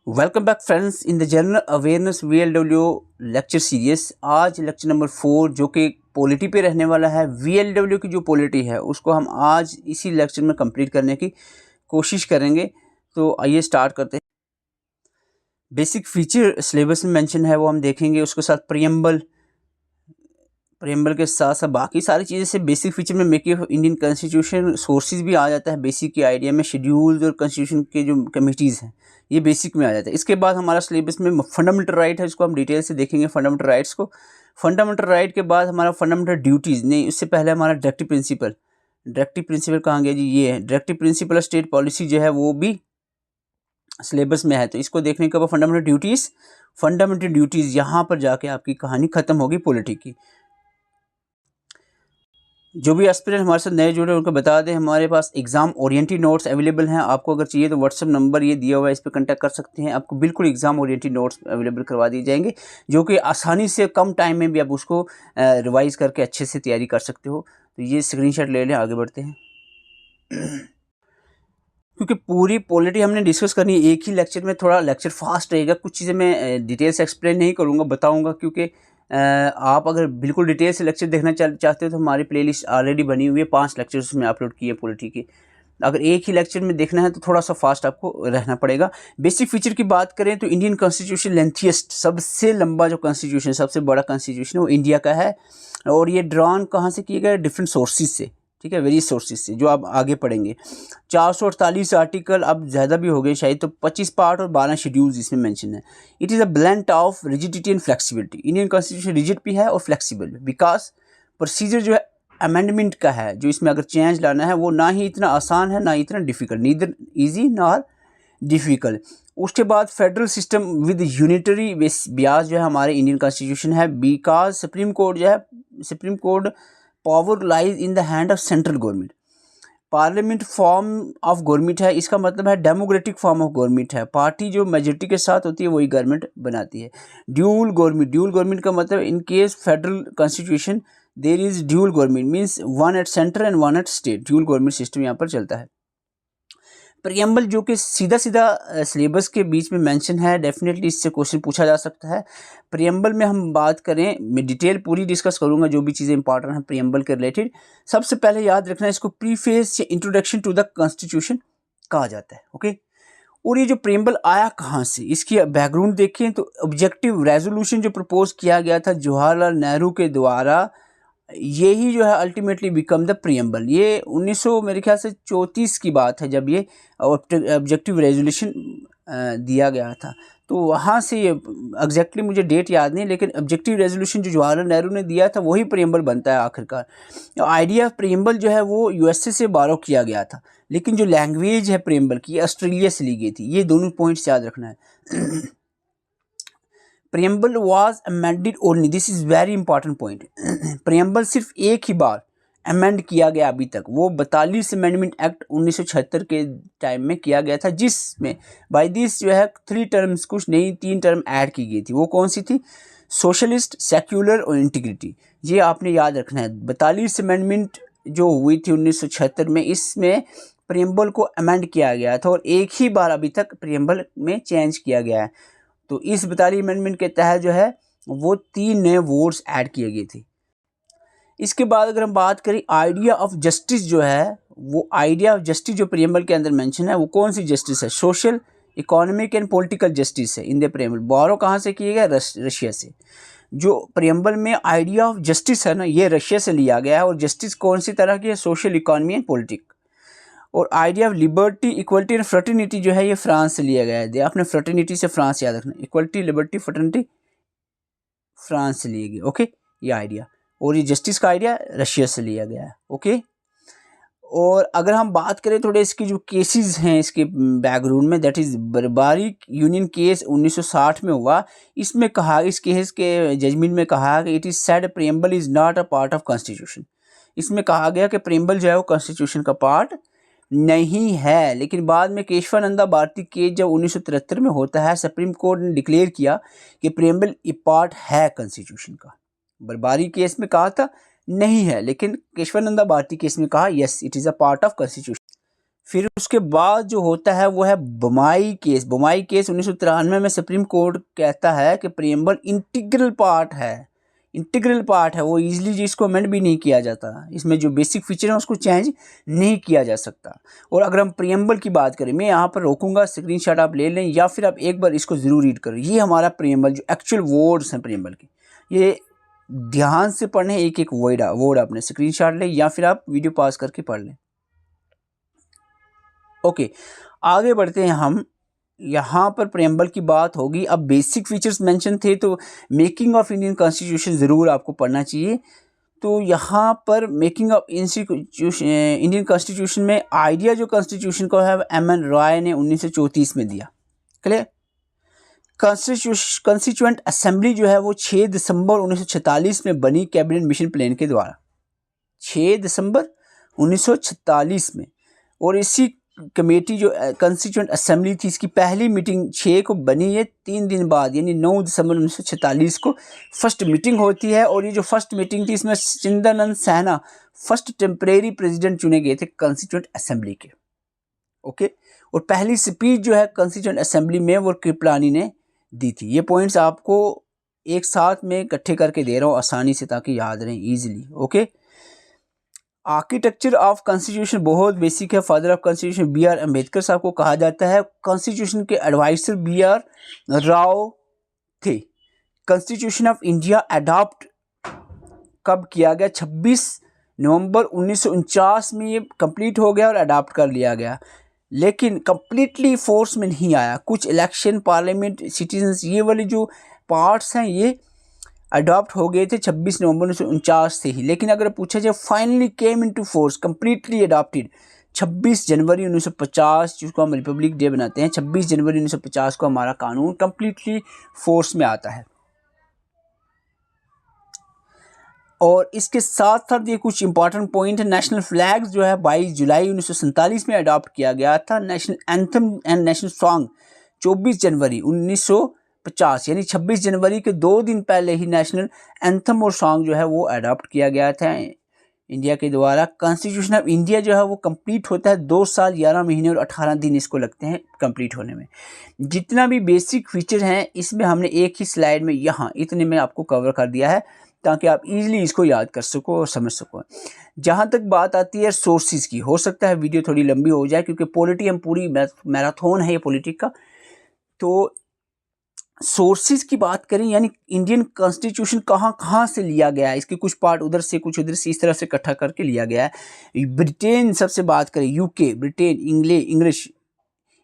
Welcome back friends in the general awareness VLW lecture series. आज lecture number 4 जो कि polity पे रहने वाला है। VLW की जो पॉलिटी है उसको हम आज इसी लेक्चर में कंप्लीट करने की कोशिश करेंगे। तो आइए स्टार्ट करते हैं। बेसिक फीचर सिलेबस में मेंशन है वो हम देखेंगे, उसके साथ प्रियम्बल के साथ साथ बाकी सारी चीज़ें से बेसिक फीचर में making of Indian constitution sources भी आ जाता है। बेसिक के आइडिया में शेड्यूल्स और कॉन्स्टिट्यूशन के जो कमिटीज़ हैं ये बेसिक में आ जाता है। इसके बाद हमारा सिलेबस में फंडामेंटल राइट है, इसको हम डिटेल से देखेंगे फंडामेंटल राइट्स को। फंडामेंटल राइट के बाद हमारा फंडामेंटल ड्यूटीज़ नहीं, उससे पहले हमारा डायरेक्टिव प्रिंसिपल कहाँ गया जी, ये है डायरेक्टिव प्रिंसिपल स्टेट पॉलिसी जो है वो भी सिलेबस में है। तो इसको देखने के बाद फंडामेंटल ड्यूटीज़ यहाँ पर जाके आपकी कहानी ख़त्म होगी पॉलिटिक की। जो भी एस्पिरेंट हमारे साथ नए जुड़े उनको बता दें, हमारे पास एग्ज़ाम ओरिएंटेड नोट्स अवेलेबल हैं। आपको अगर चाहिए तो व्हाट्सअप नंबर ये दिया हुआ है, इस पर कांटेक्ट कर सकते हैं। आपको बिल्कुल एग्ज़ाम ओरिएंटेड नोट्स अवेलेबल करवा दिए जाएंगे, जो कि आसानी से कम टाइम में भी आप उसको रिवाइज करके अच्छे से तैयारी कर सकते हो। तो ये स्क्रीनशॉट ले लें, आगे बढ़ते हैं। क्योंकि पूरी पॉलिटी हमने डिस्कस करनी है एक ही लेक्चर में, थोड़ा लेक्चर फास्ट रहेगा। कुछ चीज़ें मैं डिटेल से एक्सप्लेन नहीं करूँगा, बताऊँगा, क्योंकि आप अगर बिल्कुल डिटेल से लेक्चर देखना चाहते हो तो हमारी प्लेलिस्ट ऑलरेडी बनी हुई है, 5 लेक्चर्स उसमें अपलोड किए पॉलिटी के। अगर एक ही लेक्चर में देखना है तो थोड़ा सा फास्ट आपको रहना पड़ेगा। बेसिक फीचर की बात करें तो इंडियन कॉन्स्टिट्यूशन लेंथीएस्ट, सबसे लंबा जो कॉन्स्टिट्यूशन, सबसे बड़ा कॉन्स्टिट्यूशन वो इंडिया का है। और ये ड्रॉन कहाँ से किया गया, डिफरेंट सोर्सेज से, ठीक है, वेरियस सोर्सेज से, जो आप आगे पढ़ेंगे। 448 आर्टिकल, अब ज़्यादा भी हो गए शायद, तो 25 पार्ट और 12 शेड्यूल्स इसमें मेंशन है। It is a blend of rigidity and flexibility. Indian constitution rigid भी है और फ्लेक्सिबल भी, बिकॉज प्रोसीजर जो है अमेंडमेंट का है, जो इसमें अगर चेंज लाना है वो ना ही इतना आसान है ना ही इतना difficult, neither easy nor difficult. उसके बाद फेडरल सिस्टम विद यूनिटरी ब्याज जो है हमारे इंडियन कॉन्स्टिट्यूशन है, because supreme court power lies in the hand of central government. Parliament form of government है, इसका मतलब है डेमोक्रेटिक फॉर्म ऑफ गवर्नमेंट है। पार्टी जो मेजोरिटी के साथ होती है वही गवर्नमेंट बनाती है। ड्यूल गवर्नमेंट का मतलब in case federal constitution there is dual government, means one at centre and one at state. Dual government system यहाँ पर चलता है। प्रियम्बल जो कि सीधा सिलेबस के बीच में मेंशन है, डेफिनेटली इससे क्वेश्चन पूछा जा सकता है। प्रियम्बल में हम बात करें, मैं डिटेल पूरी डिस्कस करूंगा जो भी चीज़ें इंपॉर्टेंट हैं प्रियम्बल के रिलेटेड। सबसे पहले याद रखना है, इसको प्रीफेस या इंट्रोडक्शन टू द कॉन्स्टिट्यूशन कहा जाता है, ओके। और ये जो प्रियम्बल आया कहाँ से, इसकी बैकग्राउंड देखें तो ऑब्जेक्टिव रेजोल्यूशन जो प्रपोज किया गया था जवाहरलाल नेहरू के द्वारा, यही जो है अल्टीमेटली बिकम द प्रियम्बल। ये 1900 मेरे ख्याल से 34 की बात है जब ये ऑब्जेक्टिव रेजोल्यूशन दिया गया था। तो वहाँ से ये एग्जैक्टली मुझे डेट याद नहीं, लेकिन ऑब्जेक्टिव रेजोल्यूशन जो जवाहरलाल नेहरू ने दिया था वही प्रियम्बल बनता है आखिरकार। आइडिया ऑफ प्रियम्बल जो है वो USA से बारो किया गया था, लेकिन जो लैंग्वेज है प्रियम्बल की ऑस्ट्रेलिया से ली गई थी। ये दोनों पॉइंट्स याद रखना है। Preamble was amended only, this is very important point. Preamble सिर्फ एक ही बार अमेंड किया गया अभी तक, वो 42 अमेंडमेंट एक्ट 1976 के टाइम में किया गया था, जिसमें बाय दिस जो है 3 टर्म्स, कुछ नहीं 3 टर्म ऐड की गई थी। वो कौन सी थी, सोशलिस्ट, सेक्युलर और इंटीग्रिटी। ये आपने याद रखना है। 42 अमेंडमेंट जो हुई थी 1976 में, इसमें प्रियम्बल को अमेंड किया गया था और एक ही बार अभी तक प्रियम्बल में चेंज किया गया है। तो इस 42 अमेंडमेंट के तहत जो है वो 3 नए वर्ड्स ऐड किए गए थे। इसके बाद अगर हम बात करें आइडिया ऑफ जस्टिस जो है, वो आइडिया ऑफ जस्टिस जो प्रियम्बल के अंदर मेंशन है वो कौन सी जस्टिस है, social, economic and political justice है इन द प्रियम्बल। बारो कहाँ से किया गया, रशिया से। जो प्रियम्बल में आइडिया ऑफ जस्टिस है ना, ये रशिया से लिया गया है। और जस्टिस कौन सी तरह की है, सोशल, इकोनॉमी एंड पॉलिटिक। और idea of liberty, equality and fraternity जो है ये फ्रांस से लिया गया है। आपने फ्रेटर्निटी से फ्रांस याद रखना, इक्वलिटी, लिबर्टी, फ्रेटर्निटी फ्रांस से लिए गए, ओके, ये आइडिया। और ये जस्टिस का आइडिया रशिया से लिया गया है, ओके। और अगर हम बात करें थोड़े इसके जो केसेस हैं इसके बैकग्राउंड में, दैट इज़ बर्बारिक यूनियन केस 1960 में हुआ। इसमें कहा, इस केस के जजमेंट में कहा कि it is said preamble is not a part of constitution. इसमें कहा गया कि प्रियम्बल जो है वो कॉन्स्टिट्यूशन का पार्ट नहीं है। लेकिन बाद में केशवानंदा भारती केस जब 1973 में होता है, सुप्रीम कोर्ट ने डिक्लेयर किया कि प्रियम्बल ए पार्ट है कॉन्स्टिट्यूशन का। बर्बारी केस में कहा था नहीं है, लेकिन केशवानंदा भारती केस में कहा yes it is a part of constitution. फिर उसके बाद जो होता है वो है बम्बई केस। बम्बई केस 1993 में सुप्रीम कोर्ट कहता है कि प्रियम्बल इंटीग्रल पार्ट है, इंटीग्रल पार्ट है, वो इजीली जिसको अमेंड भी नहीं किया जाता, इसमें जो बेसिक फीचर है उसको चेंज नहीं किया जा सकता। और अगर हम प्रियम्बल की बात करें, मैं यहाँ पर रोकूंगा, स्क्रीनशॉट आप ले लें या फिर आप एक बार इसको ज़रूर रीड करो। ये हमारा प्रियम्बल जो एक्चुअल वर्ड्स हैं प्रियम्बल के, ये ध्यान से पढ़ने, एक एक वर्ड आपने स्क्रीनशॉट लें या फिर आप वीडियो पॉज करके पढ़ लें। ओके, आगे बढ़ते हैं हम। यहाँ पर प्रेम्बल की बात होगी। अब बेसिक फीचर्स मेंशन थे तो मेकिंग ऑफ इंडियन कॉन्स्टिट्यूशन ज़रूर आपको पढ़ना चाहिए। तो यहाँ पर मेकिंग ऑफ इंडियन कॉन्स्टिट्यूशन में आइडिया जो कॉन्स्टिट्यूशन का है एम.एन. रॉय ने 1934 में दिया। क्लियर। कॉन्स्टिट्यूएंट असेंबली जो है वो 6 दिसंबर 1946 में बनी कैबिनेट मिशन प्लान के द्वारा, 6 दिसंबर 1946 में। और इसी कमेटी जो कॉन्स्टिट्यूएंट असेंबली थी, इसकी पहली मीटिंग 6 को बनी है, 3 दिन बाद यानी 9 दिसंबर 1946 को फर्स्ट मीटिंग होती है। और ये जो फर्स्ट मीटिंग थी इसमें चिंदानंद सहना फर्स्ट टेम्परेरी प्रेसिडेंट चुने गए थे कॉन्स्टिट्यूएंट असेंबली के। ओके, और पहली स्पीच जो है कॉन्स्टिट्यूएंट असेंबली में वो कृपलानी ने दी थी। ये पॉइंट्स आपको एक साथ में इकट्ठे करके दे रहा हूँ आसानी से ताकि याद रहें easily. Okay, architecture of constitution बहुत बेसिक है। Father of constitution B.R. Ambedkar साहब को कहा जाता है। कॉन्स्टिट्यूशन के एडवाइजर B.R. राव थे। कॉन्स्टिट्यूशन ऑफ इंडिया अडॉप्ट कब किया गया? 26 नवंबर 1949 में ये कंप्लीट हो गया और अडॉप्ट कर लिया गया, लेकिन कंप्लीटली फोर्स में नहीं आया। कुछ इलेक्शन, पार्लियामेंट, सिटीजन्स, ये वाले जो पार्ट्स हैं ये अडॉप्ट हो गए थे 26 नवंबर 1949 से ही। लेकिन अगर पूछा जाए finally came into force, completely adopted 26 जनवरी 1950, जिसको हम रिपब्लिक डे बनाते हैं, 26 जनवरी 1950 को हमारा कानून कंप्लीटली फोर्स में आता है। और इसके साथ साथ ये कुछ इंपॉर्टेंट पॉइंट है। नेशनल फ्लैग जो है 22 जुलाई 1947 में अडॉप्ट किया गया था। National anthem and national song 24 जनवरी 1950 यानी 26 जनवरी के 2 दिन पहले ही नेशनल एंथम और सॉन्ग जो है वो अडॉप्ट किया गया था इंडिया के द्वारा। कॉन्स्टिट्यूशन ऑफ इंडिया जो है वो कंप्लीट होता है 2 साल 11 महीने और 18 दिन इसको लगते हैं कंप्लीट होने में। जितना भी बेसिक फीचर हैं इसमें हमने एक ही स्लाइड में यहाँ इतने में आपको कवर कर दिया है ताकि आप इजीली इसको याद कर सको और समझ सको। जहाँ तक बात आती है सोर्सेज की, हो सकता है वीडियो थोड़ी लंबी हो जाए क्योंकि पॉलिटी हम पूरी मैराथन है ये पॉलिटिक का। तो सोर्सेज की बात करें यानी इंडियन कॉन्स्टिट्यूशन कहाँ से लिया गया है, इसके कुछ पार्ट उधर से कुछ उधर से इस तरह से इकट्ठा करके लिया गया है। ब्रिटेन सबसे बात करें, यूके, ब्रिटेन,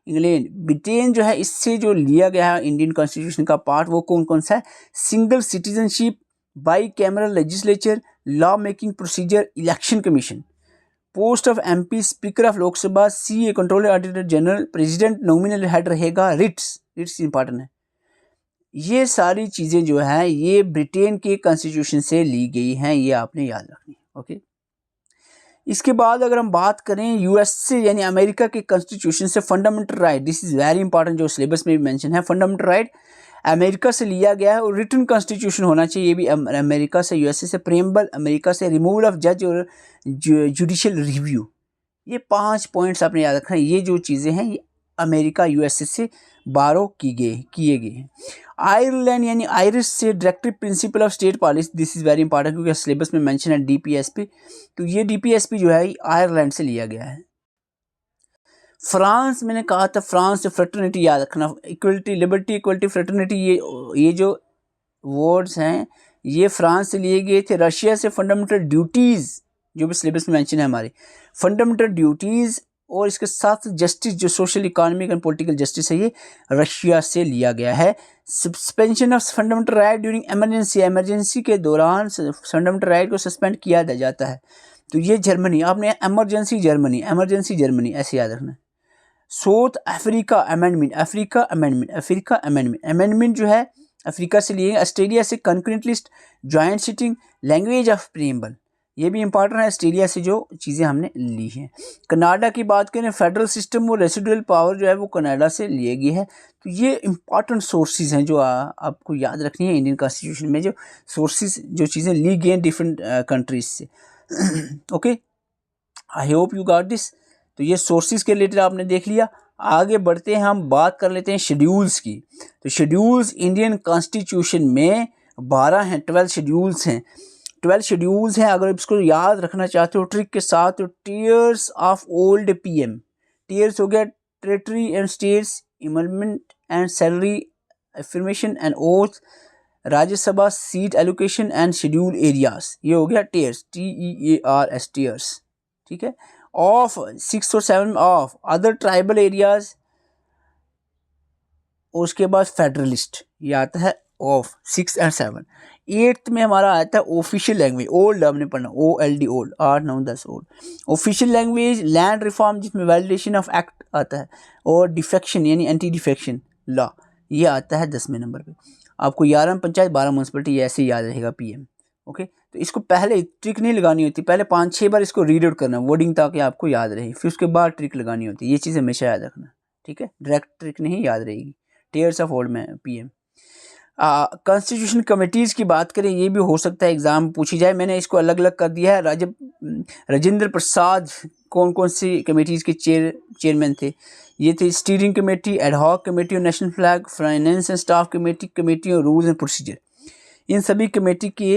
इंग्लैंड, ब्रिटेन जो है इससे जो लिया गया है इंडियन कॉन्स्टिट्यूशन का पार्ट वो कौन कौन सा है? Single citizenship, by cameral legislature, law making procedure, election commission, post of MP, speaker of Lok Sabha, CA controller auditor general, president nominal head रहेगा, रिट्स इंपॉर्टेंट है। ये सारी चीज़ें जो हैं ये ब्रिटेन के कॉन्स्टिट्यूशन से ली गई हैं, ये आपने याद रखनी है। ओके, इसके बाद अगर हम बात करें USA यानी अमेरिका के कॉन्स्टिट्यूशन से, fundamental right, this is very important, जो सिलेबस में भी मेंशन है। फंडामेंटल राइट अमेरिका से लिया गया है और रिटन कॉन्स्टिट्यूशन होना चाहिए, ये भी अमेरिका से। USA से प्रेम्बल अमेरिका से, रिमूवल ऑफ जज और जुडिशियल रिव्यू, ये 5 पॉइंट्स आपने याद रखना है। ये जो चीज़ें हैं ये अमेरिका USA से बारो किए गए हैं। आयरलैंड यानी आयरिश से directive principle of state policy, this is very important क्योंकि सिलेबस में मेंशन है DPSP, तो ये DPSP जो है आयरलैंड से लिया गया है। फ्रांस, मैंने कहा था फ्रांस से फ्रेटर्निटी याद रखना, इक्वलिटी, लिबर्टी, इक्वलिटी, फ्रेटर्निटी, ये जो वर्ड्स हैं ये फ्रांस से लिए गए थे। रशिया से फंडामेंटल ड्यूटीज़, जो भी सिलेबस में मेंशन है हमारे, फंडामेंटल ड्यूटीज़ और इसके साथ जस्टिस, जो social, economic and political justice है, ये रशिया से लिया गया है। Suspension of fundamental right during emergency, emergency के दौरान फंडामेंटल राइट को सस्पेंड किया जाता है, तो ये जर्मनी, आपने इमरजेंसी जर्मनी ऐसे याद रखना है। साउथ अफ्रीका अमेंडमेंट जो है अफ्रीका से लिए। ऑस्ट्रेलिया से concurrent list, joint sitting, language of preamble, ये भी इंपॉर्टेंट है ऑस्ट्रेलिया से जो चीज़ें हमने ली हैं। कनाडा की बात करें, फेडरल सिस्टम और रेसिडुअल पावर जो है वो कनाडा से लिए गई है। तो ये इंपॉर्टेंट सोर्सेज हैं जो आपको याद रखनी है इंडियन कॉन्स्टिट्यूशन में, जो सोर्सेज जो चीज़ें ली गई हैं डिफरेंट कंट्रीज से। Okay, I hope you got this. तो ये सोर्सेज के रिलेटेड आपने देख लिया। आगे बढ़ते हैं, हम बात कर लेते हैं शेड्यूल्स की। तो शेड्यूल्स इंडियन कॉन्स्टिट्यूशन में 12 हैं, 12 शेड्यूल्स हैं, 12 शेड्यूल्स हैं। अगर इसको याद रखना चाहते हो ट्रिक के साथ, तो tears of old PM, tears हो गया territory and states, इमलमेंट and salary affirmation and oath, Rajya Sabha seat allocation and schedule areas, ये हो गया टीयर्स, TEARS टीयर्स, ठीक है। ऑफ 6 और 7 ऑफ अदर ट्राइबल एरियाज, और उसके बाद फेडरलिस्ट, ये आता है ऑफ 6 और 7। 8th में हमारा आता है ऑफिशियल लैंग्वेज, ओल्ड हमने पढ़ना, OLD old, 8 9 10 old. Official language, land reform जिसमें वैलिडेशन ऑफ एक्ट आता है, और डिफेक्शन यानी एंटी डिफेक्शन लॉ, ये आता है 10वें नंबर पे। आपको 11 पंचायत 12 म्यूनसिपलिटी ऐसे ही याद रहेगा PM। ओके, तो इसको पहले ट्रिक नहीं लगानी होती, पहले 5-6 बार इसको रीड आउट करना वर्डिंग ताकि आपको याद रहे, फिर उसके बाद ट्रिक लगानी होती है। ये चीज़ हमेशा याद रखना, ठीक है, डायरेक्ट ट्रिक नहीं याद रहेगी। टीयर्स ऑफ ओल्ड में PM। कॉन्स्टिट्यूशन कमेटीज़ की बात करें, ये भी हो सकता है एग्ज़ाम पूछी जाए, मैंने इसको अलग अलग कर दिया है। राजेंद्र प्रसाद कौन कौन सी कमेटीज़ के चेयरमैन थे, ये थे स्टीयरिंग कमेटी, एडहॉक कमेटी और national flag, finance and staff committee, committee और रूल्स एंड प्रोसीजर। इन सभी कमेटी के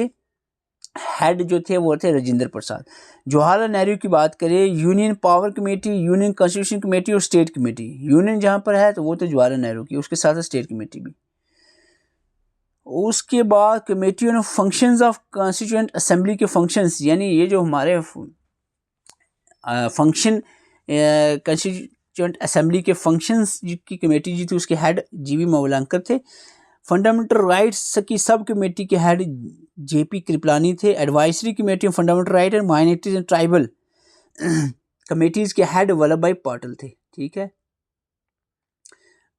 हेड जो थे वो थे राजेंद्र प्रसाद। जवाहरलाल नेहरू की बात करें, union power committee, union constitution committee और स्टेट कमेटी। यूनियन जहाँ पर है तो वो तो जवाहरलाल नेहरू की, उसके साथ स्टेट कमेटी भी। उसके बाद committee on functions of constituent assembly के फंक्शंस, यानी ये जो हमारे फंक्शन कॉन्स्टिट्यूएंट असेंबली के फंक्शंस की कमेटी जी थी, उसके हेड GV मवलांकर थे। फंडामेंटल राइट्स की सब कमेटी के हेड JP कृपलानी थे। Advisory committee on fundamental right and minorities and tribal committees के हेड वल्लभ भाई पटेल थे, ठीक है।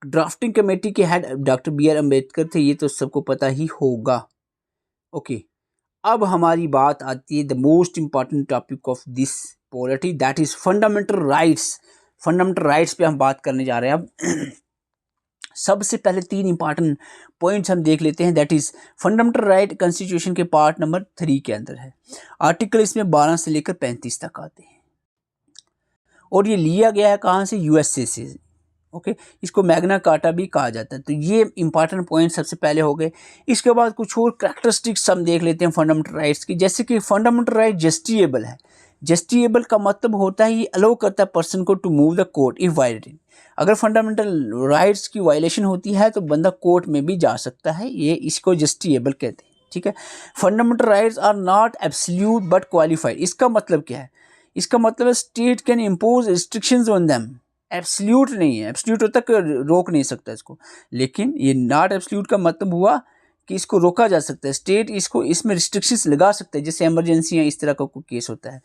ड्राफ्टिंग कमेटी के हेड डॉक्टर BR अम्बेडकर थे, ये तो सबको पता ही होगा। ओके, अब हमारी बात आती है the most important topic of this polity, that is fundamental rights. Fundamental rights पे हम बात करने जा रहे हैं अब। सबसे पहले 3 इंपॉर्टेंट पॉइंट्स हम देख लेते हैं, that is fundamental right constitution के पार्ट नंबर 3 के अंदर है। आर्टिकल इसमें 12 से लेकर 35 तक आते हैं, और ये लिया गया है कहाँ से, USA से। ओके, इसको मैग्ना कार्टा भी कहा जाता है। तो ये इंपॉर्टेंट पॉइंट सबसे पहले हो गए। इसके बाद कुछ और कैरेक्टरिस्टिक्स हम देख लेते हैं फंडामेंटल राइट्स की, जैसे कि फंडामेंटल राइट जस्टिएबल है। जस्टिएबल का मतलब होता है ये अलाउ करता है पर्सन को to move the court if violated. अगर फंडामेंटल राइट्स की वायलेशन होती है तो बंदा कोर्ट में भी जा सकता है, ये इसको जस्टिएबल कहते हैं, ठीक है। Fundamental rights are not absolute but qualified. इसका मतलब क्या है, इसका मतलब state can impose restrictions on them. Absolute नहीं है, एब्सोल्यूट होता है रोक नहीं सकता इसको, लेकिन ये नॉट एब्सोल्यूट का मतलब हुआ कि इसको रोका जा सकता है, स्टेट इसको इसमें रिस्ट्रिक्शंस लगा सकता है, जैसे इमरजेंसी या इस तरह का कोई केस होता है।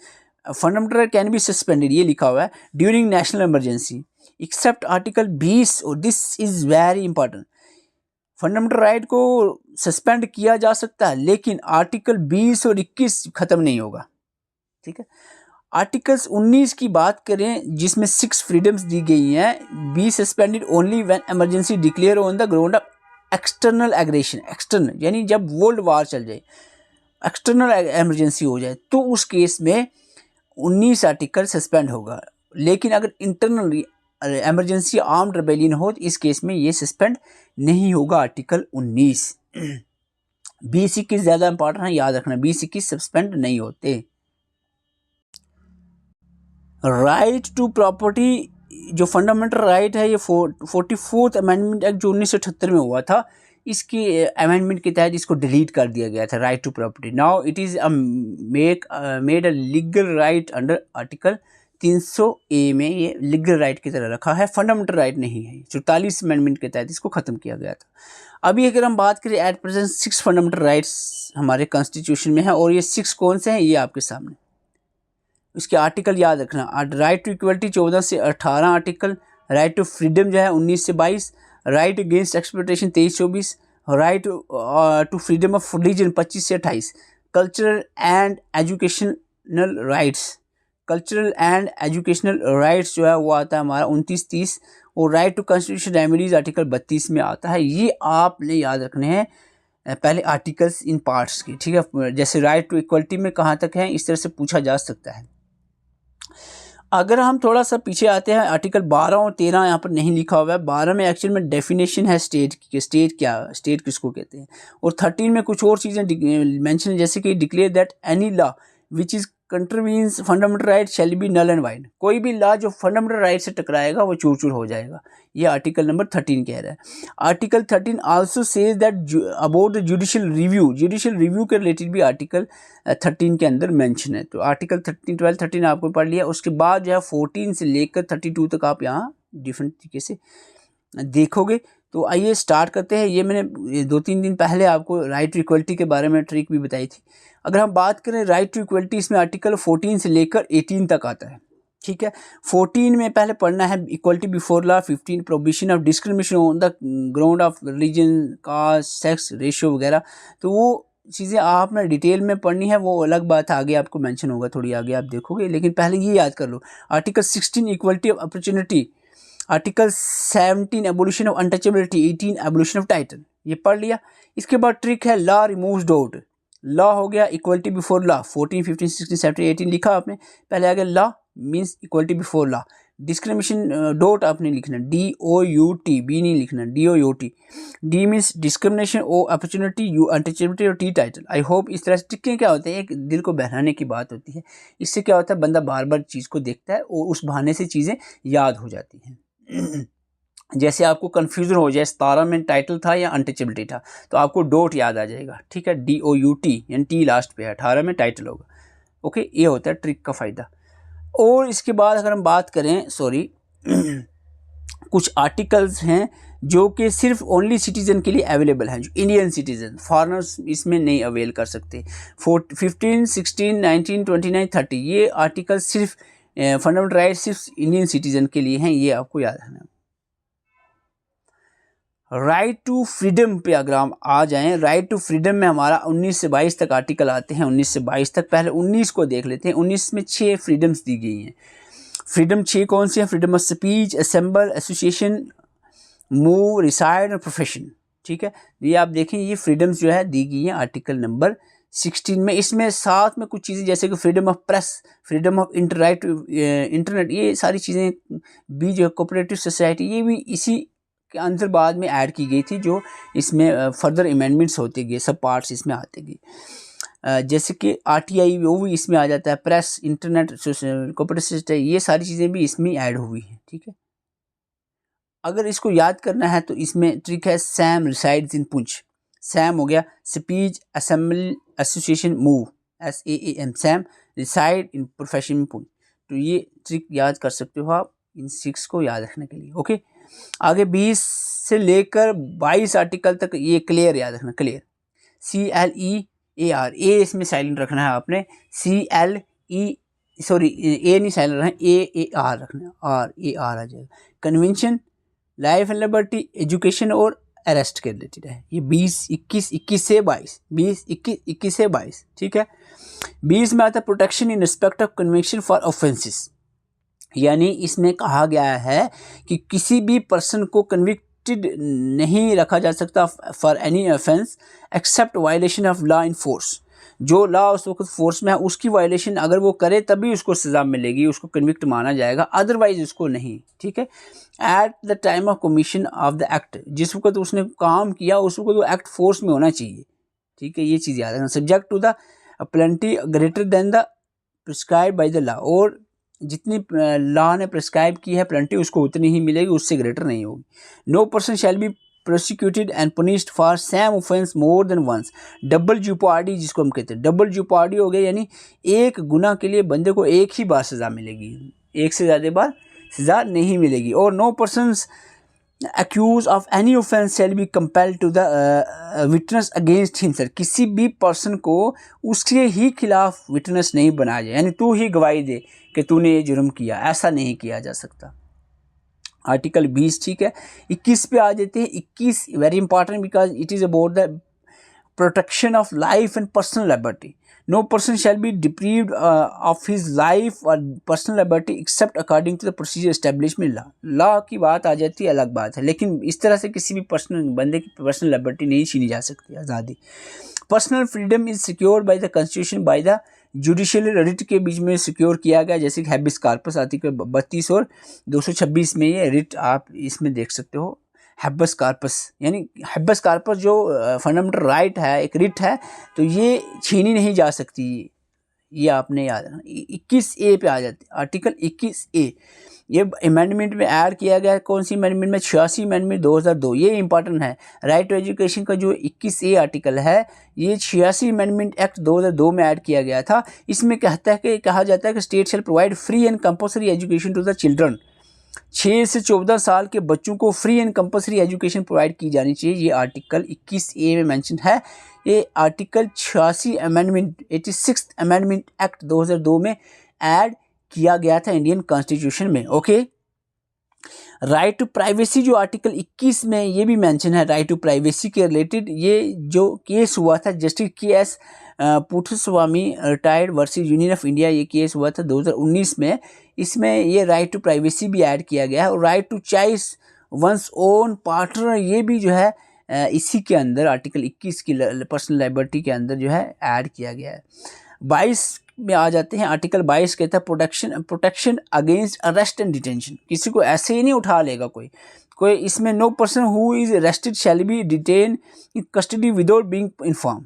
Fundamental right can be suspended, ये लिखा हुआ है, during national emergency except article 20, और this is very important. Fundamental right को सस्पेंड किया जा सकता है, लेकिन आर्टिकल 20 और 21 खत्म नहीं होगा, ठीक है। आर्टिकल्स 19 की बात करें, जिसमें 6 फ्रीडम्स दी गई हैं, be suspended only when emergency declare on the ground of external aggression. External यानी जब वर्ल्ड वार चल जाए, एक्सटर्नल इमरजेंसी हो जाए, तो उस केस में 19 आर्टिकल सस्पेंड होगा। लेकिन अगर इंटरनल इमरजेंसी आर्म्ड रेबेलियन हो, तो इस केस में ये सस्पेंड नहीं होगा आर्टिकल 19। 20-21 ज़्यादा इंपॉर्टेंट है, याद रखना, 20-21 सस्पेंड नहीं होते। राइट टू प्रॉपर्टी जो फंडामेंटल राइट है, ये 44th अमेंडमेंट एक्ट जो 1978 में हुआ था, इसकी अमेंडमेंट के तहत इसको डिलीट कर दिया गया था, right to property. Now it is made a legal right under article 300A में, ये लीगल राइट की तरह रखा है, फंडामेंटल राइट नहीं है। 44 अमेंडमेंट के तहत इसको ख़त्म किया गया था। अभी अगर हम बात करें, एट प्रेजेंट 6 फंडामेंटल राइट्स हमारे कॉन्स्टिट्यूशन में है, और ये 6 कौन से हैं, ये आपके सामने। इसके आर्टिकल याद रखना, राइट टू इक्वलिटी 14 से 18 आर्टिकल, राइट टू फ्रीडम जो है 19 से 22, right against exploitation 23-24, right to freedom of religion 25 से 28, cultural and educational rights, cultural and educational rights जो है वो आता है हमारा 29-30, और right to constitution remedies article 32 में आता है। ये आपने याद रखने हैं पहले आर्टिकल्स इन पार्ट्स के, ठीक है। जैसे राइट टू इक्वलिटी में कहाँ तक है, इस तरह से पूछा जा सकता है। अगर हम थोड़ा सा पीछे आते हैं, आर्टिकल 12 और 13 यहाँ पर नहीं लिखा हुआ है। 12 में एक्चुअल में डेफिनेशन है स्टेट की, स्टेट क्या, स्टेट किसको कहते हैं। और 13 में कुछ और चीज़ें मेंशन, जैसे कि declare that any law which is contravenes fundamental right shall be null and void. कोई भी लॉ जो फंडामेंटल राइट से टकराएगा वो चूर चूर हो जाएगा। ये आर्टिकल नंबर 13 कह रहा है। Article 13 also says that about the judicial review के रिलेटेड भी आर्टिकल 13 के अंदर मेंशन है। तो आर्टिकल 13, 12, 13 आपको पढ़ लिया। उसके बाद जो है 14 से लेकर 32 तक आप यहाँ डिफरेंट तरीके से देखोगे। तो आइए स्टार्ट करते हैं। ये मैंने 2-3 दिन पहले आपको राइट टू इक्वलिटी के बारे में ट्रिक भी बताई थी। अगर हम बात करें राइट टू इक्वलिटी, इसमें आर्टिकल 14 से लेकर 18 तक आता है, ठीक है। 14 में पहले पढ़ना है equality before law. 15 prohibition of discrimination on the ground of religion, caste, sex ratio वगैरह। तो वो चीज़ें आपने डिटेल में पढ़नी है, वो अलग बात है, आगे आपको मेंशन होगा, थोड़ी आगे आप देखोगे। लेकिन पहले ये याद कर लो। Article 16 equality of opportunity, article 17 abolition of untouchability, 18 abolition of title, ये पढ़ लिया। इसके बाद ट्रिक है लॉ रिमूव्स डाउट। लॉ हो गया इक्वलिटी बिफोर लॉ, 14, 15, 16, 17, 18 लिखा आपने। पहले आ गया law means equality before law. Discrimination dot आपने लिखना DOUT, बी नहीं लिखना, DOUT। D means discrimination, O opportunity, U untouchability और टी टाइटल। आई होप इस तरह से टिक्के क्या होते हैं, एक दिल को बहलाने की बात होती है। इससे क्या होता है, बंदा बार बार चीज़ को देखता है और उस बहाने से चीज़ें याद हो जाती हैं। जैसे आपको कन्फ्यूज़न हो जाए 17 में टाइटल था या अनटचेबिलिटी था, तो आपको डॉट याद आ जाएगा, ठीक है। DOUT यानी टी लास्ट पे है, 18 में टाइटल होगा। ओके, ये होता है ट्रिक का फ़ायदा। और इसके बाद अगर हम बात करें, कुछ आर्टिकल्स हैं जो कि सिर्फ ओनली सिटीज़न के लिए अवेलेबल हैं, जो इंडियन सिटीज़न, फॉरेनर्स इसमें नहीं अवेल कर सकते। 15, 16, 19, 29, 30 ये आर्टिकल सिर्फ फंडामेंटल राइट सिर्फ इंडियन सिटीज़न के लिए हैं, ये आपको याद रखना। राइट टू फ्रीडम पे अगर हम आ जाएं, राइट टू फ्रीडम में हमारा 19 से 22 तक आर्टिकल आते हैं। 19 से 22 तक, पहले 19 को देख लेते हैं। 19 में 6 फ्रीडम्स दी गई हैं। फ्रीडम 6 कौन सी है? Freedom of speech, assemble, association, move, reside और प्रोफेशन, ठीक है। ये आप देखें, ये फ्रीडम्स जो है दी गई हैं आर्टिकल नंबर 16 में। इसमें साथ में कुछ चीज़ें जैसे कि freedom of press, freedom of internet, ये सारी चीज़ें भी जो कोऑपरेटिव सोसाइटी, ये भी इसी के अंदर बाद में ऐड की गई थी, जो इसमें फर्दर अमेंडमेंट्स होते गए, सब पार्ट्स इसमें आते गए। जैसे कि RTI वो भी इसमें आ जाता है, प्रेस, इंटरनेट, कोऑपरेटिव सोसाइटी, ये सारी चीज़ें भी इसमें ऐड हुई हैं, ठीक है। अगर इसको याद करना है तो इसमें ट्रिक है Sam resides in Poonch. Sam हो गया speech, assembly, association, move, SAAM, Sam reside in profession में पुंछ। तो ये ट्रिक याद कर सकते हो आप इन 6 को याद रखने के लिए। ओके, आगे 20 से लेकर 22 आर्टिकल तक ये क्लियर याद रखना, क्लियर, CLEAR, ए इसमें साइलेंट रखना है आपने, ए नहीं साइलेंट रखना, AAR रखना, RAR आ जाएगा। Convention, life and liberty, education और अरेस्ट के रिलेटेड है। ये 20, 21 से 22, 20, 21 से 22, ठीक है। 20 में आता है protection in respect of conviction for offences, यानी इसमें कहा गया है कि किसी भी पर्सन को कन्विक्टेड नहीं रखा जा सकता for any offence except violation of law in force. जो लॉ उस वक्त फोर्स में है उसकी वायलेशन अगर वो करे तभी उसको सज़ा मिलेगी, उसको कन्विक्ट माना जाएगा, अदरवाइज उसको नहीं, ठीक है। At the time of commission of the act, जिस वक्त उसने काम किया उस वक्त वो एक्ट फोर्स में होना चाहिए, ठीक है। ये चीज़ याद रखना। Subject to the penalty greater than the prescribe by the law, और जितनी लॉ ने प्रिस्क्राइब की है पेनल्टी उसको उतनी ही मिलेगी, उससे ग्रेटर नहीं होगी। No person shall be prosecuted and punished for same offence more than once. Double jeopardy जिसको हम कहते हैं, डबल जुपार्डी हो गया, यानी एक गुनाह के लिए बंदे को एक ही बार सज़ा मिलेगी, एक से ज़्यादा बार सज़ा नहीं मिलेगी। और no persons accused of any offense shall be compelled to the witness against himself। किसी भी पर्सन को उसके ही खिलाफ विटनेस नहीं बनाया जाए, यानी तू ही गवाही दे कि तूने ये जुर्म किया, ऐसा नहीं किया जा सकता। आर्टिकल 20, ठीक है। 21 पे आ जाते हैं। 21 very important because it is about the protection of life and personal liberty. No person shall be deprived of his life or personal liberty except according to the procedure established in law. Law की बात आ जाती है, अलग बात है, लेकिन इस तरह से किसी भी पर्सनल बंदे की पर्सनल लिबर्टी नहीं छीनी जा सकती, आज़ादी। Personal freedom is secured by the constitution by the judicial writ के बीच में सिक्योर किया गया, जैसे कि हैबिस कार्पस आर्टिकल 32 और 226 में ये रिट आप इसमें देख सकते हो। हैबस कार्पस यानी हैबस कार्पस जो फंडामेंटल राइट है, एक रिट है, तो ये छीनी नहीं जा सकती, ये आपने याद रखना। 21A पे आ जाते, आर्टिकल 21A ये अमेंडमेंट में ऐड किया गया है। कौन सी अमेंडमेंट में? 86 अमेंडमेंट 2002। ये इंपॉर्टेंट है, राइट टू एजुकेशन का जो 21A आर्टिकल है, ये 86 अमेंडमेंट एक्ट 2002 में ऐड किया गया था। इसमें कहा जाता है कि state shall provide free and compulsory education to the children. 6 से 14 साल के बच्चों को free and compulsory education provide की जानी चाहिए, ये आर्टिकल 21A में मेंशन है। ये आर्टिकल 86 अमेंडमेंट 86 अमेंडमेंट एक्ट 2002 में ऐड किया गया था इंडियन कॉन्स्टिट्यूशन में। ओके, राइट टू प्राइवेसी जो आर्टिकल 21 में ये भी मेंशन है, राइट टू प्राइवेसी के रिलेटेड। ये जो केस हुआ था justice K S. Puttaswamy retired versus union of India, ये केस हुआ था 2019 में। इसमें ये राइट टू प्राइवेसी भी ऐड किया गया है, और right to choice one's own partner ये भी जो है इसी के अंदर आर्टिकल 21 की पर्सनल लिबर्टी के अंदर जो है ऐड किया गया है। 22 में आ जाते हैं, आर्टिकल 22 कहता है protection against arrest and detention. किसी को ऐसे ही नहीं उठा लेगा कोई इसमें no person who is arrested shall be detain in custody without being inform,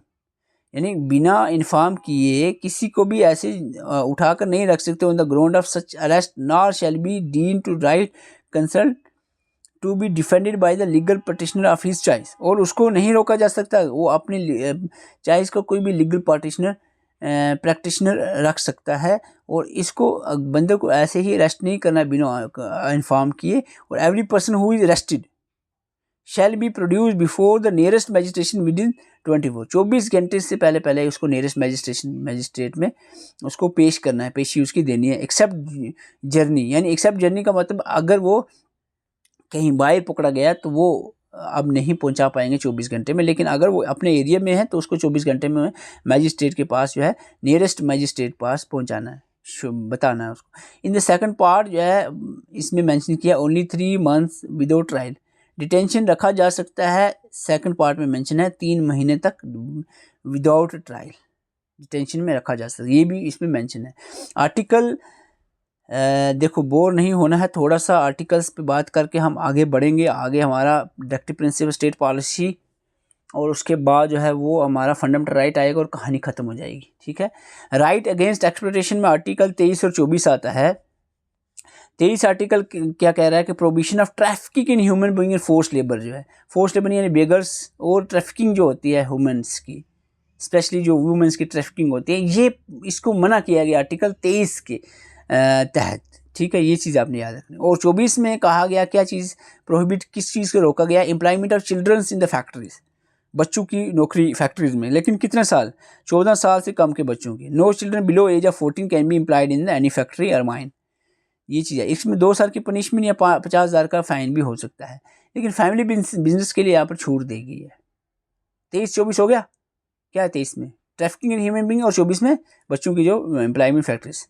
यानी बिना इन्फॉर्म किए किसी को भी ऐसे उठाकर नहीं रख सकते on the ground of such arrest, nor shall be denied to right consult to be defended by the legal practitioner of his choice. और उसको नहीं रोका जा सकता, वो अपनी चॉइस का कोई भी लीगल प्रैक्टिशनर रख सकता है, और इसको बंदे को ऐसे ही अरेस्ट नहीं करना बिना इन्फॉर्म किए। और every person who is arrested shall be produce before the nearest magistrate within 24 घंटे से पहले उसको नियरेस्ट मैजिस्ट्रेट में उसको पेश करना है, पेशी उसकी देनी है। एक्सेप्ट जर्नी, यानी एक्सेप्ट जर्नी का मतलब अगर वो कहीं बाहर पकड़ा गया तो वो अब नहीं पहुंचा पाएंगे 24 घंटे में, लेकिन अगर वो अपने एरिया में है तो उसको 24 घंटे में मैजिस्ट्रेट के पास जो है नियरेस्ट मैजिस्ट्रेट पास पहुंचाना है, बताना है उसको। इन द सेकंड पार्ट जो है इसमें मेंशन किया only 3 months without trial detention रखा जा सकता है। सेकंड पार्ट में मेंशन है 3 महीने तक विदाउट ट्रायल डिटेंशन में रखा जा सकता है, ये भी इसमें मेंशन है। आर्टिकल देखो बोर नहीं होना है, थोड़ा सा आर्टिकल्स पे बात करके हम आगे बढ़ेंगे। आगे हमारा डायरेक्टिव प्रिंसिपल स्टेट पॉलिसी और उसके बाद जो है वो हमारा फंडामेंटल राइट आएगा और कहानी ख़त्म हो जाएगी, ठीक है। राइट अगेंस्ट एक्सप्लॉयटेशन में आर्टिकल 23 और 24 आता है। 23 आर्टिकल क्या कह रहा है कि prohibition of trafficking in human being and force labour, जो है फोर्स लेबर यानी बेगर्स और ट्रैफिकिंग जो होती है ह्यूमन्स की, स्पेशली जो वुमेंस की ट्रैफिकिंग होती है, ये इसको मना किया गया आर्टिकल 23 के तहत, ठीक है। ये चीज़ आपने याद रखनी। और 24 में कहा गया क्या चीज़ प्रोहिबिट, किस चीज़ को रोका गया? Employment of children's in the factories, बच्चों की नौकरी फैक्ट्रीज में, लेकिन कितने साल? 14 साल से कम के बच्चों की। No children below age of 14 can be employed in the any factory और माइन, ये चीज़ है। इसमें 2 साल की पनिशमेंट या 50,000 का फाइन भी हो सकता है, लेकिन फैमिली बिजनेस के लिए यहाँ पर छूट देगी है। 23-24 हो गया, क्या है 23 में? ट्रैफिकिंग इन ह्यूमन बीइंग, और 24 में बच्चों की जो employment factories.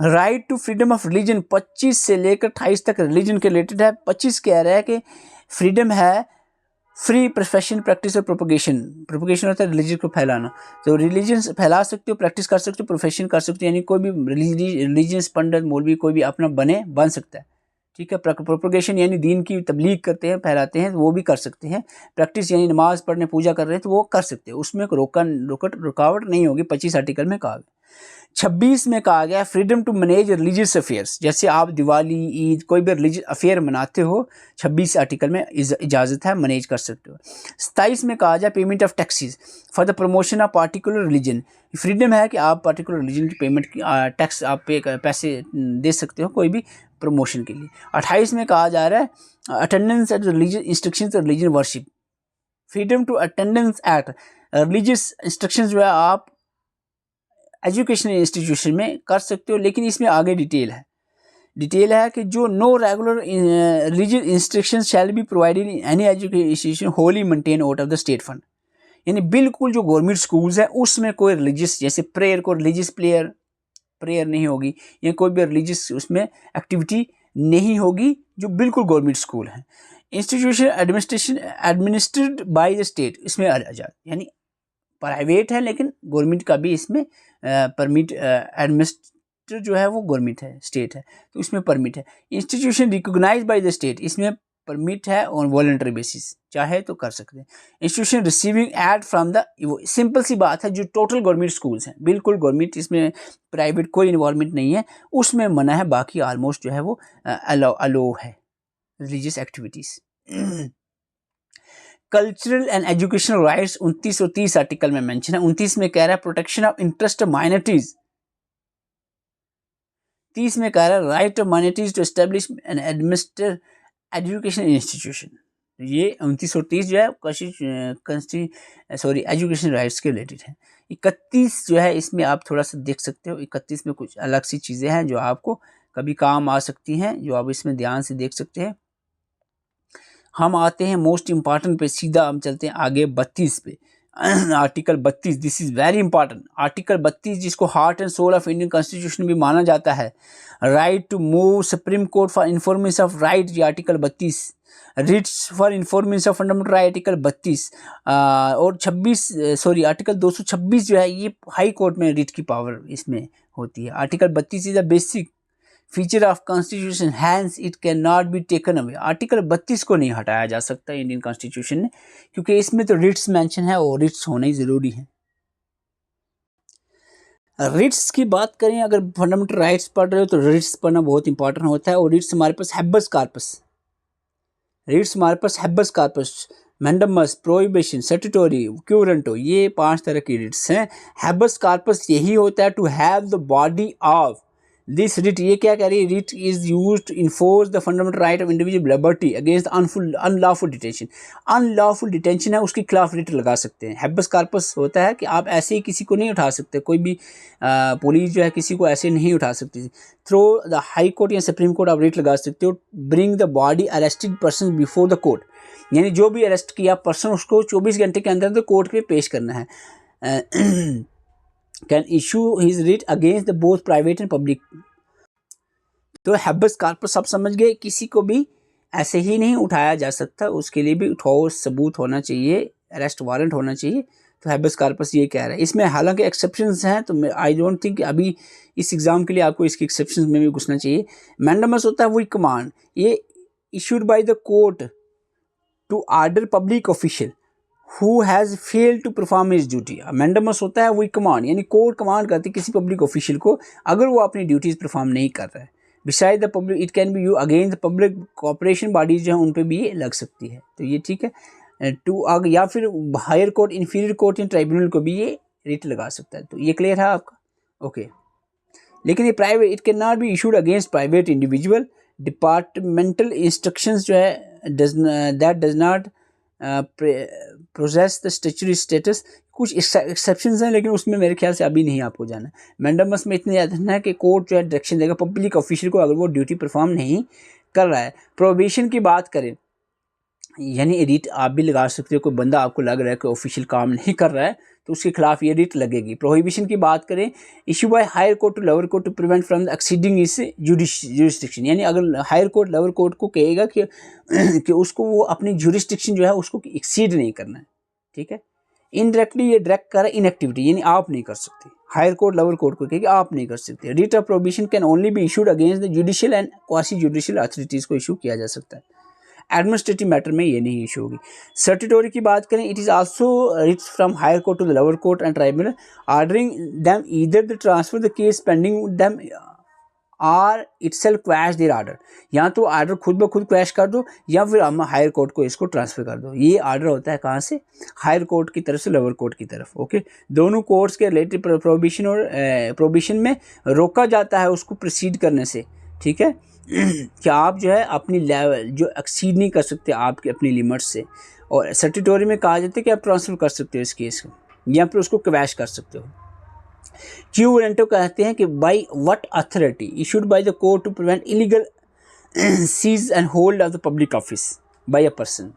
Right to freedom of religion 25 से लेकर 28 तक रिलीजन के रिलेटेड है। 25 कह रहा है कि फ्रीडम है फ्री प्रोफेशन प्रैक्टिस और प्रोपोगेशन होता है रिलीजन को फैलाना, तो रिलीजन फैला सकते हो, प्रैक्टिस कर सकते हो, प्रोफेशन कर सकते हो, यानी कोई भी रिलीजियस पंडित मौलवी कोई भी अपना बन सकता है, ठीक है। प्रोपोगेशन यानी दीन की तबलीग करते हैं, फैलाते हैं, वो भी कर सकते हैं। प्रैक्टिस यानी नमाज पढ़ने पूजा कर रहे हैं तो वो कर सकते हैं, उसमें रुकावट नहीं होगी। 25 आर्टिकल में कहा गया। 26 में कहा गया freedom to manage religious affairs, जैसे आप दिवाली ईद कोई भी रिलीजियस अफेयर मनाते हो, 26 आर्टिकल में इजाज़त है, मैनेज कर सकते हो। 27 में कहा जाए payment of taxes for the promotion of particular religion, freedom है कि आप पार्टिकुलर रिलीजन की पेमेंट टैक्स आप पैसे दे सकते हो कोई भी प्रमोशन के लिए। 28 में कहा जा रहा है अटेंडेंस एट रिलीजियस इंस्ट्रक्शंस और religion worship, freedom to attendance at religious instructions जो है आप एजुकेशनल इंस्टीट्यूशन में कर सकते हो, लेकिन इसमें आगे डिटेल है कि जो no regular religious instructions shall be provided in any education institution wholly maintain out of the state fund, यानी बिल्कुल जो गवर्नमेंट स्कूल्स हैं उसमें कोई रिलीजियस, जैसे प्रेयर को रिलीजियस प्रेयर नहीं होगी, या कोई भी रिलीजियस उसमें एक्टिविटी नहीं होगी जो बिल्कुल गवर्नमेंट स्कूल हैं। Institution administered by the state, इसमें आजाद, यानी प्राइवेट है लेकिन गवर्नमेंट का भी इसमें परमिट, एडमिनिस्ट्रेटर जो है वो गवर्नमेंट है, स्टेट है, तो इसमें परमिट है। Institution recognised by the state, इसमें परमिट है ऑन वॉलंटरी बेसिस, चाहे तो कर सकते हैं। Institution receiving aid from the, simple सी बात है, जो टोटल गवर्नमेंट स्कूल्स हैं, बिल्कुल गवर्नमेंट, इसमें प्राइवेट कोई इन्वॉल्वमेंट नहीं है, उसमें मना है, बाकी ऑलमोस्ट जो है वो अलो है religious activities. Cultural and educational rights 29 और 30 आर्टिकल में मेंशन है। 29 में कह रहा है protection of interest of minorities, 30 में कह रहा है right of minorities to establish and administer education institution. ये 29 और 30 जो है एजुकेशन राइट्स के रिलेटेड है। 31 जो है इसमें आप थोड़ा सा देख सकते हो, 31 में कुछ अलग सी चीज़ें हैं जो आपको कभी काम आ सकती हैं, जो आप इसमें ध्यान से देख सकते हैं। हम आते हैं मोस्ट इम्पॉर्टेंट पे, सीधा हम चलते हैं आगे 32 पे। Article 32, this is very important. Article 32 जिसको heart and soul of Indian constitution भी माना जाता है। Right to move supreme court for information of right, ये article 32। Writs for information of fundamental right article 32 और 26 आर्टिकल 226 जो है ये हाई कोर्ट में रिट की पावर इसमें होती है। Article 32 is the basic feature of constitution, hence it can not be taken away. Article 32 को नहीं हटाया जा सकता इंडियन कॉन्स्टिट्यूशन ने, क्योंकि इसमें तो रिट्स मेंशन है और रिट्स होना ही जरूरी है। रिट्स की बात करें, अगर फंडामेंटल राइट्स पढ़ रहे हो तो रिट्स पढ़ना बहुत इंपॉर्टेंट होता है। और रिट्स हमारे पास हैबस कॉर्पस, रिट्स हमारे पास habeas corpus, mandamus, prohibition, statutory, quo warranto, ये 5 तरह की रिट्स हैं। हैबस कॉर्पस यही होता है to have the body of this writ. ये क्या कह रही है, writ is used to enforce the fundamental right of individual liberty against unlawful detention. Unlawful detention है उसके खिलाफ रिट लगा सकते हैं। हैबस कॉर्पस होता है कि आप ऐसे ही किसी को नहीं उठा सकते, कोई भी पुलिस जो है किसी को ऐसे नहीं उठा सकती। थ्रू द हाई कोर्ट या सुप्रीम कोर्ट आप रिट लगा सकते हो। Bring the body arrested person before the court, यानी जो भी अरेस्ट किया पर्सन उसको 24 घंटे के अंदर कोर्ट में पेश करना है। Can issue his writ against the both private and public. तो हैबस कॉर्पस आप समझ गए, किसी को भी ऐसे ही नहीं उठाया जा सकता, उसके लिए भी ठोस सबूत होना चाहिए, अरेस्ट वारंट होना चाहिए। तो हैबस कॉर्पस ये कह रहा है। इसमें हालांकि एक्सेप्शंस हैं, तो आई डोंट थिंक अभी इस एग्जाम के लिए आपको इसके एक्सेप्शंस में भी घुसना चाहिए। मैंडमस होता है वही कमांड, ये issued by the court to order public official who has failed to perform his duty। Mandamus होता है वही कमांड, यानी कोर्ट कमांड करती है किसी पब्लिक ऑफिशियल को अगर वो अपनी ड्यूटीज परफॉर्म नहीं कर रहा है। Beside the public it can be you against the public corporation bodies जो है उन पे भी ये लग सकती है। तो ये ठीक है। या फिर हायर कोर्ट, इंफीरियर कोर्ट या ट्राइब्यूनल को भी ये रिट लगा सकता है। तो ये क्लियर है आपका, ओके। लेकिन ये private, it can not be issued against private individual. Departmental instructions जो है that does not process the statutory status. कुछ एक्सेप्शंस हैं लेकिन उसमें मेरे ख्याल से अभी नहीं आपको जाना है। मैंडमस में इतने ज़्यादा है कि कोर्ट जो है डायरेक्शन देगा पब्लिक ऑफिशियल को अगर वो ड्यूटी परफॉर्म नहीं कर रहा है। प्रोहिबिशन की बात करें, यानी रिट आप भी लगा सकते हो, कोई बंदा आपको लग रहा है कि ऑफिशियल काम नहीं कर रहा है तो उसके खिलाफ ये रिट लगेगी। प्रोहिबिशन की बात करें, issue by higher court to lower court to prevent from the exceeding its jurisdiction, यानी अगर हायर कोर्ट लोअर कोर्ट को कहेगा कि उसको वो अपनी जुरिस्डिक्शन जो है उसको एक्सीड नहीं करना है, ठीक है। इनडायरेक्टली ये डायरेक्ट कर रहा है इनएक्टिविटी, यानी आप नहीं कर सकते। हायर कोर्ट लोअर कोर्ट को कहेगी आप नहीं कर सकते। Writ of prohibition can only be issued against the judicial and quasi judicial authorities को इशू किया जा सकता है। एडमिनिस्ट्रेटिव मैटर में ये नहीं इशू होगी। सर्टिटोरी की बात करें, it is also writs from higher court to the lower court and tribunal ordering them either the transfer the case pending them or itself quash their order, या तो ऑर्डर खुद ब खुद क्वैश कर दो या फिर हम हायर कोर्ट को इसको ट्रांसफर कर दो। ये ऑर्डर होता है कहाँ से, हायर कोर्ट की तरफ से लोअर कोर्ट की तरफ, ओके। दोनों कोर्ट्स के रिलेटेड प्रोहिबिशन और प्रोहिबिशन में रोका जाता है उसको प्रोसीड करने से, ठीक है। कि आप जो है अपनी लेवल जो एक्सीड नहीं कर सकते आपकी अपनी लिमिट से। और सर्टिटोरी में कहा जाता है कि आप ट्रांसफ़र कर सकते हो इस केस को या फिर उसको क्वैश कर सकते हो। क्यू वारंटो कहते हैं कि by what authority issued by the court to prevent illegal seize and hold of the public office by a person.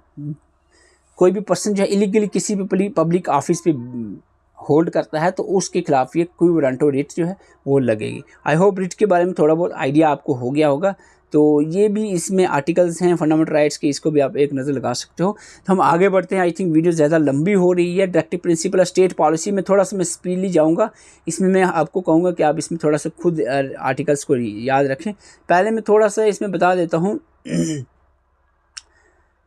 कोई भी पर्सन जो है इलीगली किसी भी पब्लिक ऑफिस पे होल्ड करता है तो उसके खिलाफ ये कोई वारंट और रिट जो है वो लगेगी। आई होप रिट के बारे में थोड़ा बहुत आइडिया आपको हो गया होगा। तो ये भी इसमें आर्टिकल्स हैं फंडामेंटल राइट्स के, इसको भी आप एक नज़र लगा सकते हो। तो हम आगे बढ़ते हैं। आई थिंक वीडियो ज़्यादा लंबी हो रही है। Directive principle of state policy में थोड़ा सा मैं स्पीडली जाऊंगा। इसमें मैं आपको कहूँगा कि आप इसमें थोड़ा सा खुद आर्टिकल्स को याद रखें। पहले मैं थोड़ा सा इसमें बता देता हूँ।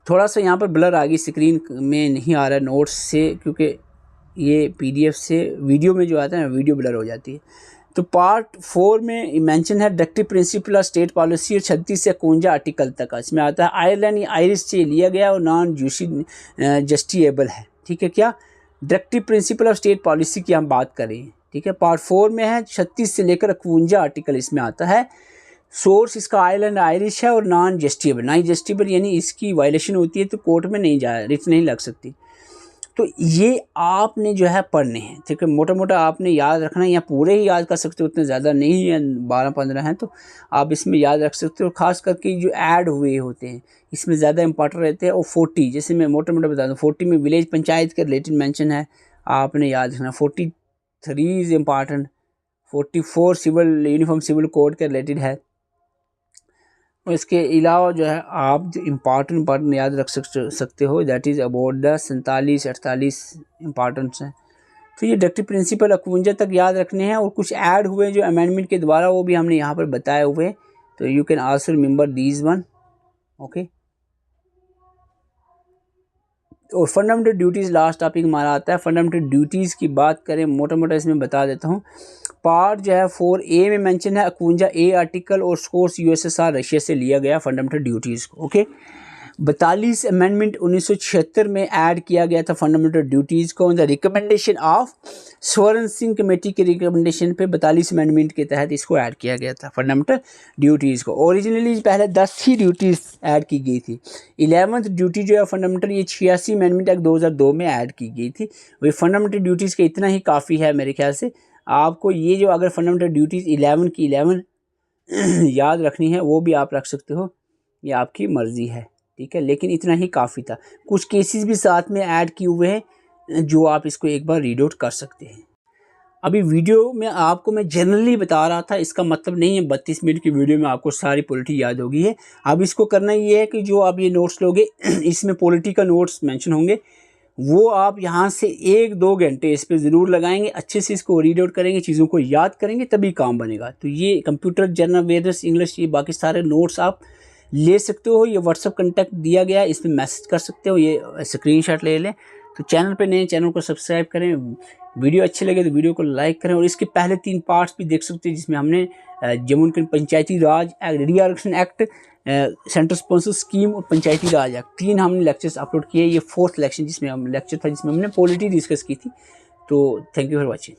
थोड़ा सा यहाँ पर ब्लर आ गई, स्क्रीन में नहीं आ रहा है नोट्स से, क्योंकि ये PDF से वीडियो में जो आता है ना वीडियो ब्लर हो जाती है। तो पार्ट 4 में मेंशन है directive principle of state policy और 36 से 51 आर्टिकल तक का इसमें आता है। आयरलैंड या आयरिश से लिया गया और नॉन जस्टिएबल है। ठीक है, क्या directive principle of state policy की हम बात करें। ठीक है, पार्ट 4 में है 36 से लेकर 51 आर्टिकल इसमें आता है। सोर्स इसका आयरलैंड आयरिश है और नॉन जस्टिएबल यानी इसकी वायलेशन होती है तो कोर्ट में नहीं रिट नहीं लग सकती। तो ये आपने जो है पढ़ने हैं। ठीक है, मोटा मोटा आपने याद रखना है, या पूरे ही याद कर सकते हो, उतने ज़्यादा नहीं है, 12-15 हैं तो आप इसमें याद रख सकते हो। खास करके जो ऐड हुए होते हैं इसमें ज़्यादा इंपॉर्टेंट रहते हैं। और 40 जैसे मैं मोटा मोटा बता दूँ, 40 में विलेज पंचायत के रिलेटेड मेंशन है, आपने याद रखना। 43 is important. 44 civil uniform civil code के रिलेटेड है। और इसके अलावा जो है आप जो इम्पॉर्टेंट याद रख सकते हो, दैट इज़ अबाउट द 47-48 इम्पॉर्टेंट्स हैं। तो ये डायरेक्टिव प्रिंसिपल 51 तक याद रखने हैं। और कुछ ऐड हुए जो अमेंडमेंट के द्वारा, वो भी हमने यहाँ पर बताए हुए। तो you can also remember these one. Okay, और फंडामेंटल ड्यूटीज़ लास्ट टॉपिक हमारा आता है। फंडामेंटल ड्यूटीज़ की बात करें, मोटा मोटा इसमें बता देता हूँ। पार्ट जो है 4A में मेंशन है 51A आर्टिकल और सोर्स USSR रशिया से लिया गया फंडामेंटल ड्यूटीज़ को। ओके, 42 अमेंडमेंट 1976 में ऐड किया गया था फंडामेंटल ड्यूटीज़ को। द रिकमेंडेशन ऑफ स्वर्ण सिंह कमेटी के रिकमेंडेशन पे 42 अमेंडमेंट के तहत इसको ऐड किया गया था फंडामेंटल ड्यूटीज़ को। ओरिजिनली पहले 10 ही ड्यूटीज़ ऐड की गई थी। 11th ड्यूटी जो है फंडामेंटल, ये 86 अमेंडमेंट एक्ट 2002 में ऐड की गई थी। वही फंडामेंटल ड्यूटीज़ का इतना ही काफ़ी है मेरे ख्याल से। आपको ये जो अगर फंडामेंटल ड्यूटीज़ 11 की 11 याद रखनी है वो भी आप रख सकते हो, ये आपकी मर्ज़ी है। ठीक है, लेकिन इतना ही काफ़ी था। कुछ केसेस भी साथ में ऐड किए हुए हैं जो आप इसको एक बार रीड आउट कर सकते हैं। अभी वीडियो में आपको मैं जनरली बता रहा था, इसका मतलब नहीं है 32 मिनट की वीडियो में आपको सारी पॉलिटी याद होगी है। अब इसको करना ये है कि जो आप ये नोट्स लोगे इसमें पॉलिटी का नोट्स मेंशन होंगे, वो आप यहाँ से 1-2 घंटे इस पर ज़रूर लगाएंगे, अच्छे से इसको रीड आउट करेंगे, चीज़ों को याद करेंगे, तभी काम बनेगा। तो ये कंप्यूटर जनरल अवेयरनेस इंग्लिश, ये बाकी सारे नोट्स आप ले सकते हो। ये व्हाट्सअप कॉन्टैक्ट दिया गया है, इस पर मैसेज कर सकते हो, ये स्क्रीनशॉट ले लें। तो चैनल पे नए, चैनल को सब्सक्राइब करें। वीडियो अच्छे लगे तो वीडियो को लाइक करें। और इसके पहले 3 पार्ट्स भी देख सकते हैं जिसमें हमने Jammu and Kashmir Panchayati Raj reorganisation act, central sponsor scheme और पंचायती राज एक्ट, 3 हमने लेक्चर्स अपलोड किए। ये 4th लेक्चर जिसमें हमने पॉलिटी डिस्कस की थी। तो थैंक यू फॉर वॉचिंग।